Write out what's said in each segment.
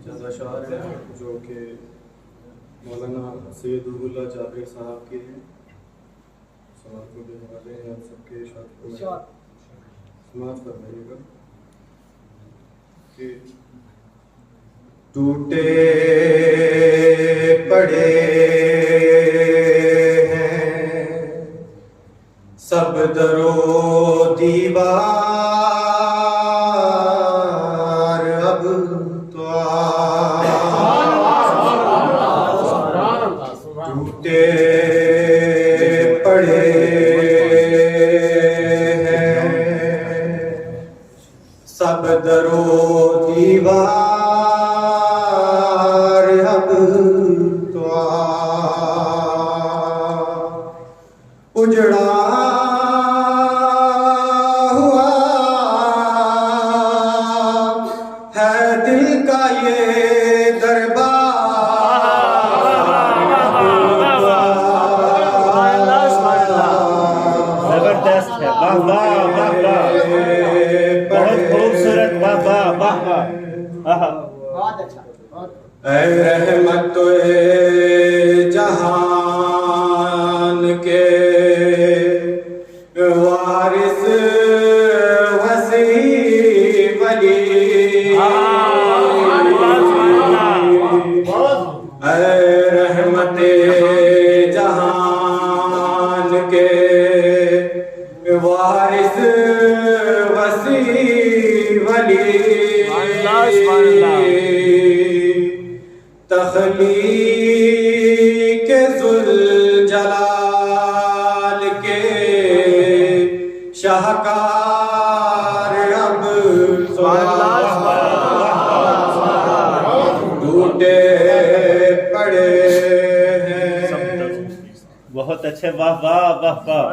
ज़्यादा शार हैं जो कि मौलाना सैयद रुहुल्लाह जाबिर साहब के हैं। सवाल को देने वाले हैं आप सबके साथ समाप्त फरमाइएगा कि टूटे पड़े हैं सब दरो दीवार, अब तो टूटे पड़े हैं सब दरो दीवार, अब तो उजड़ा हुआ है दिल का ये जबरदस्त है। वाह वाह वाह वाह, बहुत खूबसूरत। वाह वाह वाह वाह, बहुत अच्छा। ऐ रहमत जहान के वारिस वसी वली, ऐ रहमत जहान के वारिस वसी वली, तख़लीक़ ज़ुल जलाल के शाहकार, अब टूटे पड़े हैं। बहुत अच्छे। वाह वाह वाह वाह।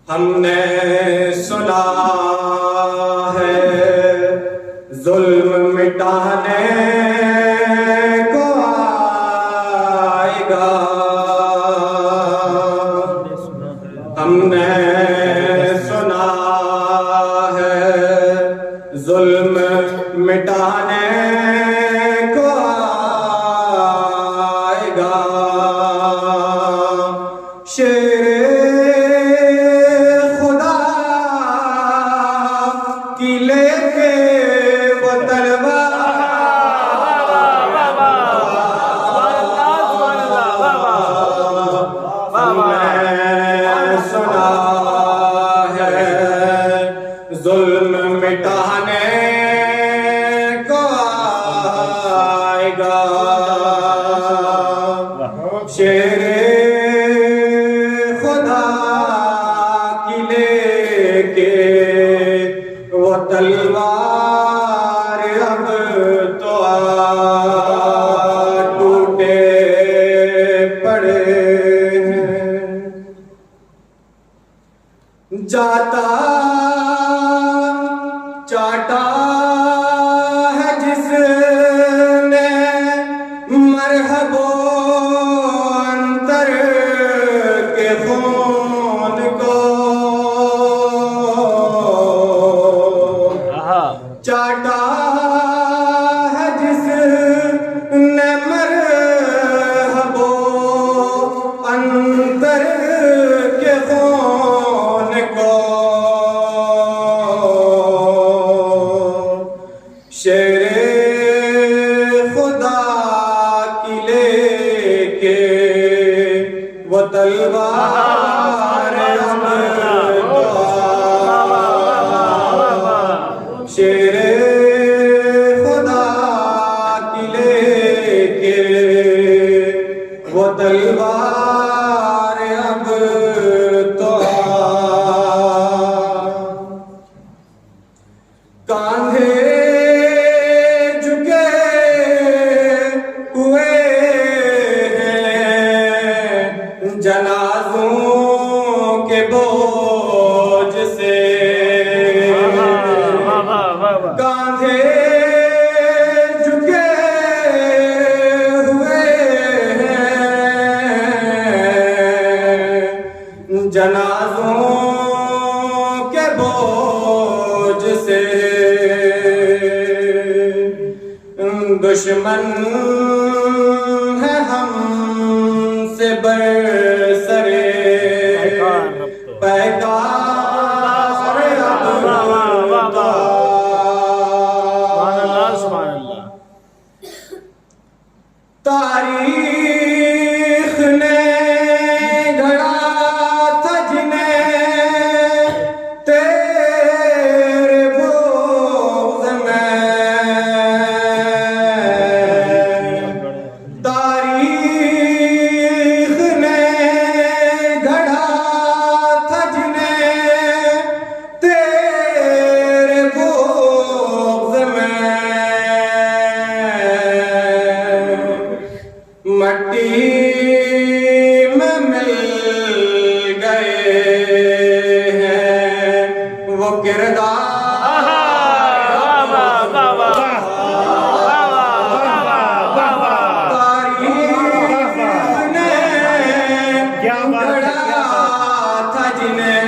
हमने सुना है जुल्म मिटाने को आएगा, हमने सुना है जुल्म मिटाने को आएगा। की लेके वो तलवार, हमने सुना है जुल्म मिटाने को आएगा। शेरे खुदा की लेके वो तलवार, अब तो टूटे पड़े हैं। जाता चाटा है जिसने मरहबो अंतर के खून को, चाटा है जिसने मरहबो अंतर के खून को, शेरे खुदा की लेके वो तलवार, शेरे खुदा की लेके वो तलवार, अब तो कांधे झुके हुए हैं जनाजों के बोझ से, कांधे झुके हुए हैं जनाजों के बोझ से। दुश्मन है हमसे बरसरे पैकार अब तो तारीख ने गढ़ा था जिन्हें तेरे बोझ में तारीख ने गढ़ा था जिन्हें तेरे बोझ में मट्टी में मिल गए हैं वो किरदार तारीख ने गढ़ा था जिन्हें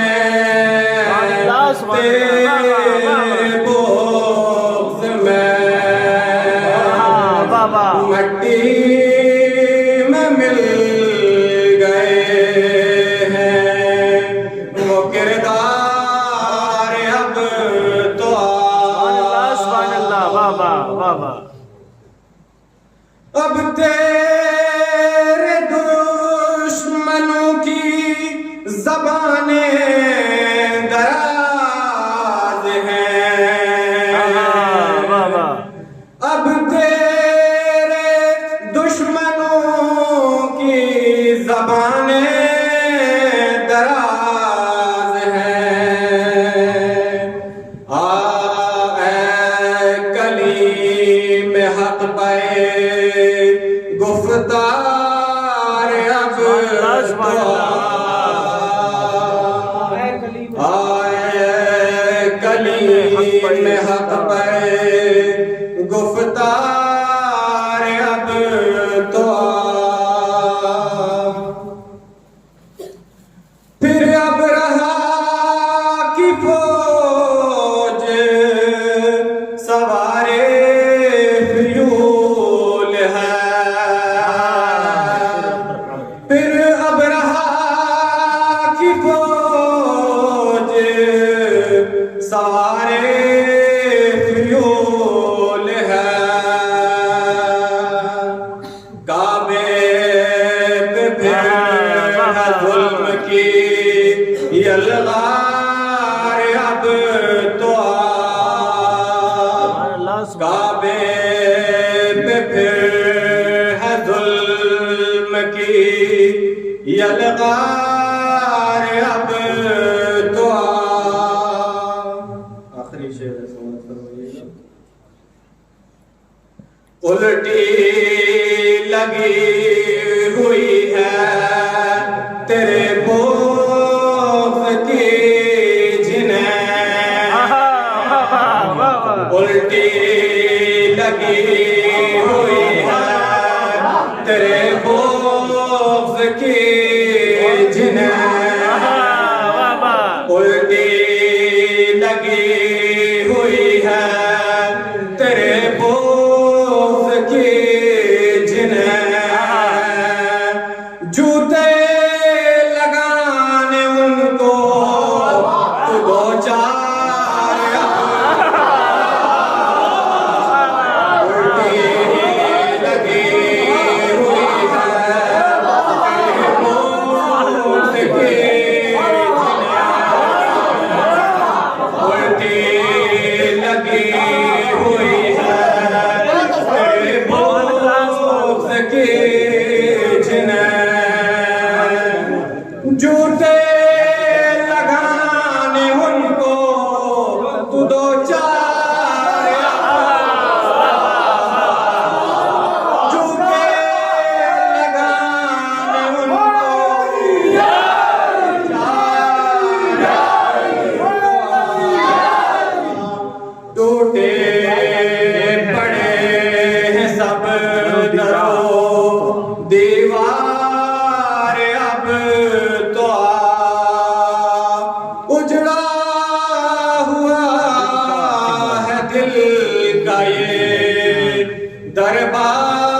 तेरे बोझ में मट्टी में मिल गए हैं वो किरदार अब तो अब तेरे दुश्मनों की ज़बानें दराज हैं अब तेरे दुश्मनों की ज़बानें दराज हैं ए कलीम हक़ पे गुफ्तार अब कलीम हक़ पे गुफ्तार अब तो फिर अब रहा की फौज सवारे फ्यूल है फिर अब रहा की फौज सवारे फ्यूल है काबे पे फिर जुल्म की यलगार अब तो काबे पे फिर है जुल्म की यलगार अब तो आखिरी शेर है समाज फरमाइएगा उल्टी लगी हुई है तेरे बोझ की जिन्हें उल्टी लगी हुई है तेरे बोझ की जिन्हें उल्टी लगी हुई है तेरे बोझ की जिन्हें जूते लगाने उनको तो दो चार उल्टी लगी हुई है तेरे बोझ की उल्टी लगी हुई है तेरे बोझ की जिन्हें जूते लगाने उनको तू दो चार जूते लगाने उनको टूटे पड़े हैं सब दरो दीवार अब तो उजड़ा हुआ है दिल का ये दर दरबार